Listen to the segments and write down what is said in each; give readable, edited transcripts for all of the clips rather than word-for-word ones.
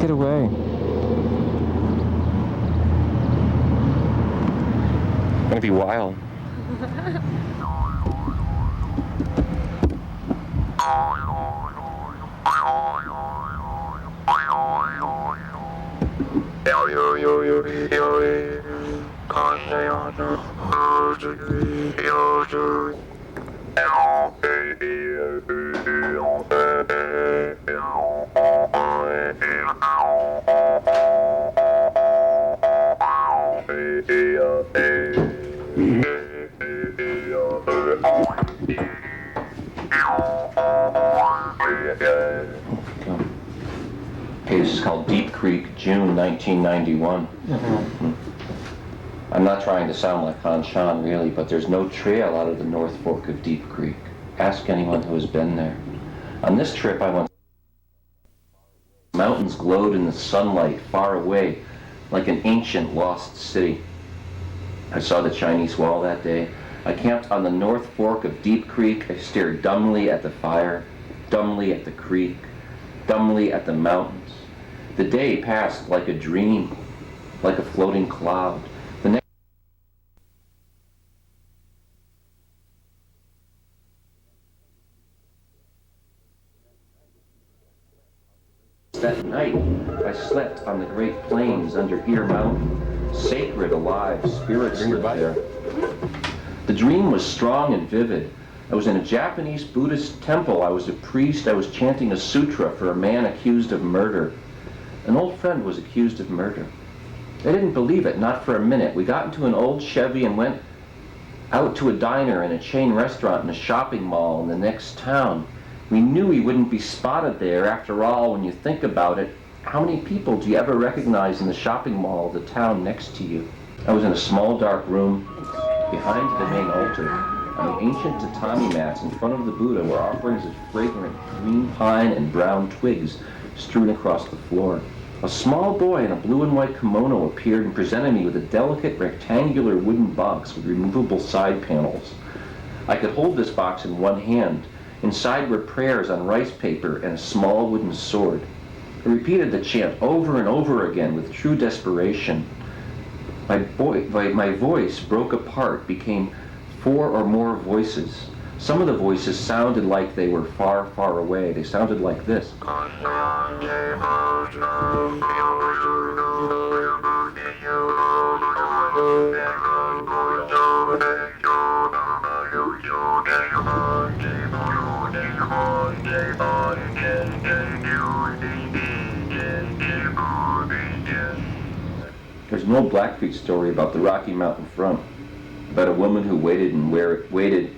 it away. It's gonna be wild. Okay, this is called Deep Creek, June 1991. I'm not trying to sound like Han Shan, really, but there's no trail out of the North Fork of Deep Creek. Ask anyone who has been there. On this trip, I went. Mountains glowed in the sunlight far away, like an ancient lost city. I saw the Chinese Wall that day. I camped on the North Fork of Deep Creek. I stared dumbly at the fire, dumbly at the creek, dumbly at the mountains. The day passed like a dream, like a floating cloud. The next that night, I slept on the Great Plains under Ear Mountain. Sacred, alive, spirits lived there. The dream was strong and vivid. I was in a Japanese Buddhist temple. I was a priest. I was chanting a sutra for a man accused of murder. An old friend was accused of murder. I didn't believe it, not for a minute. We got into an old Chevy and went out to a diner and a chain restaurant and a shopping mall in the next town. We knew we wouldn't be spotted there. After all, when you think about it, how many people do you ever recognize in the shopping mall of the town next to you? I was in a small dark room behind the main altar. On the ancient tatami mats in front of the Buddha were offerings of fragrant green pine and brown twigs strewn across the floor. A small boy in a blue and white kimono appeared and presented me with a delicate rectangular wooden box with removable side panels. I could hold this box in one hand. Inside were prayers on rice paper and a small wooden sword. I repeated the chant over and over again with true desperation. My voice broke apart, became 4 or more voices. Some of the voices sounded like they were far, far away. They sounded like this. There's an old Blackfeet story about the Rocky Mountain front, about a woman who waited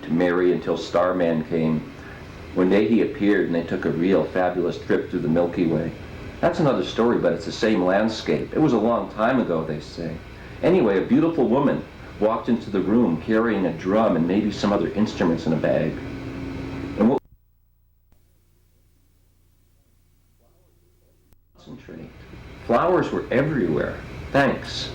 to marry until Starman came. One day he appeared and they took a real fabulous trip through the Milky Way. That's another story, but it's the same landscape. It was a long time ago, they say. Anyway, a beautiful woman walked into the room carrying a drum and maybe some other instruments in a bag. And what concentrate. Flowers were everywhere. Thanks.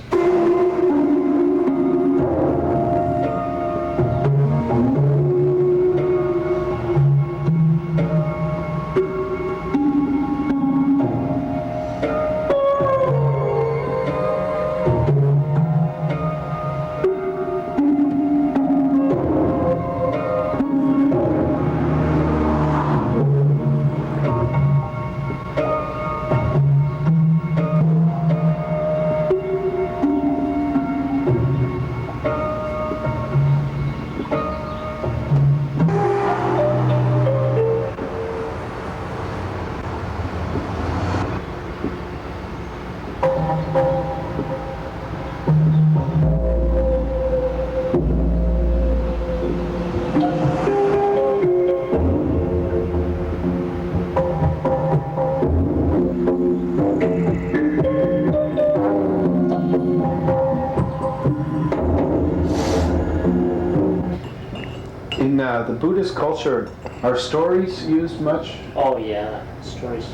In the Buddhist culture, are stories used much? Oh yeah, stories.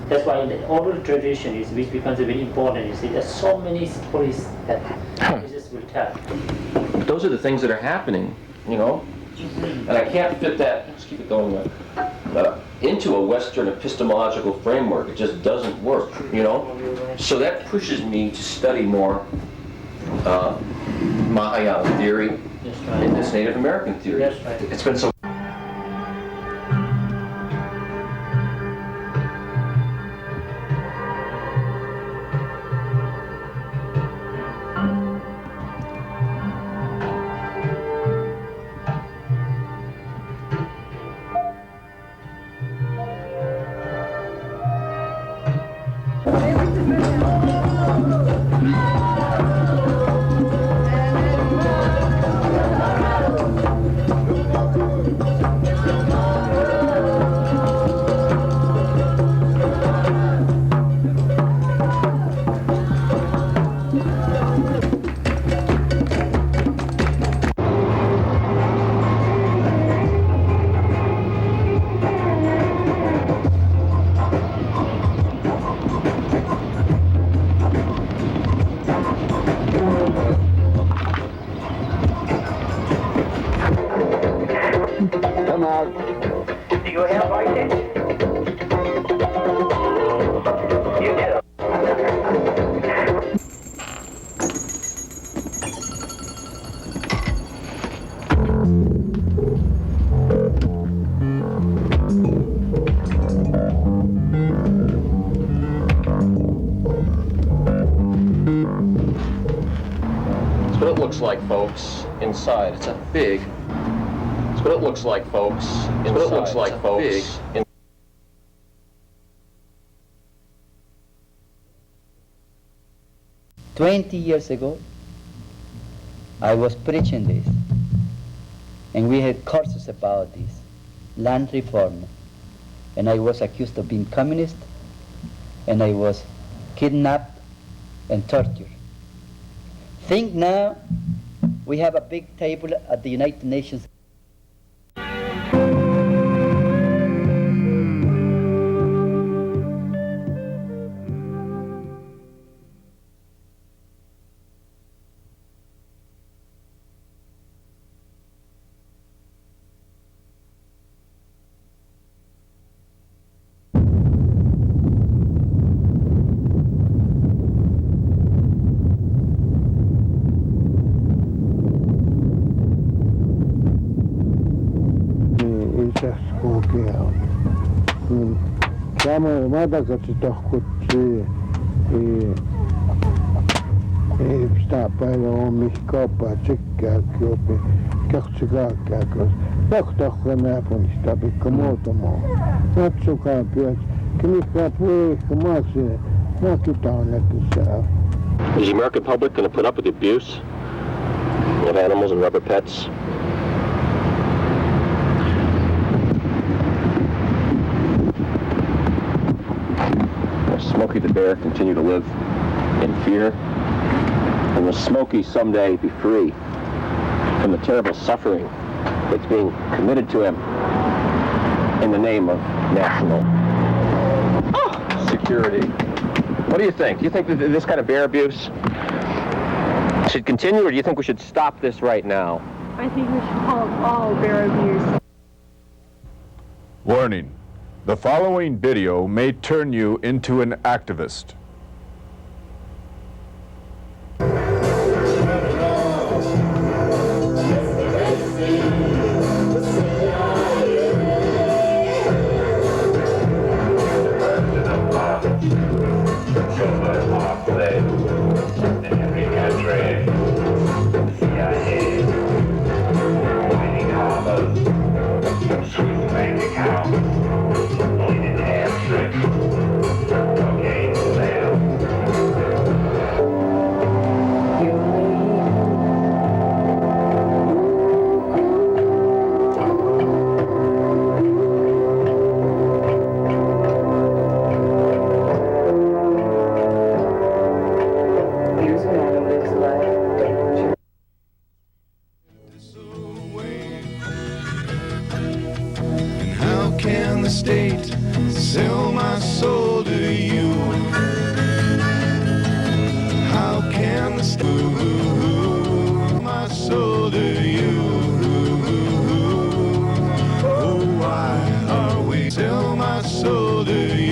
That's why in the oral tradition, which becomes very important. You see, there's so many stories that Jesus will tell. But those are the things that are happening, you know? And I can't fit that. Let's keep it going. into a Western epistemological framework. It just doesn't work, you know? So that pushes me to study more Mahayana theory That's and right. this Native American theory. That's right. It's been so... Come out. Do you have license? You do. That's what it looks like, folks, inside. It's a big... That's what it looks like, folks. That's what it looks like, folks. 20 years ago, I was preaching this, and we had courses about this, land reform, and I was accused of being communist, and I was kidnapped and tortured. Think now, we have a big table at the United Nations. Samo mada kad se to kutsi i sta päivä on mihin kauppaa tsekkää kiopi kaksi kaikkea kos tahtoa nääpunista pikka muutama katsokaa pian kimikkaa puolesta maakse näkytään näkyssä. Is the American public going to put up with the abuse of animals and rubber pets? Smokey the Bear continue to live in fear? And will Smokey someday be free from the terrible suffering that's being committed to him in the name of national security? What do you think? Do you think that this kind of bear abuse should continue, or do you think we should stop this right now? I think we should halt all bear abuse. Warning. The following video may turn you into an activist. Can the state sell my soul to you? How can the state sell my soul to you? Oh, why are we sell soul to you.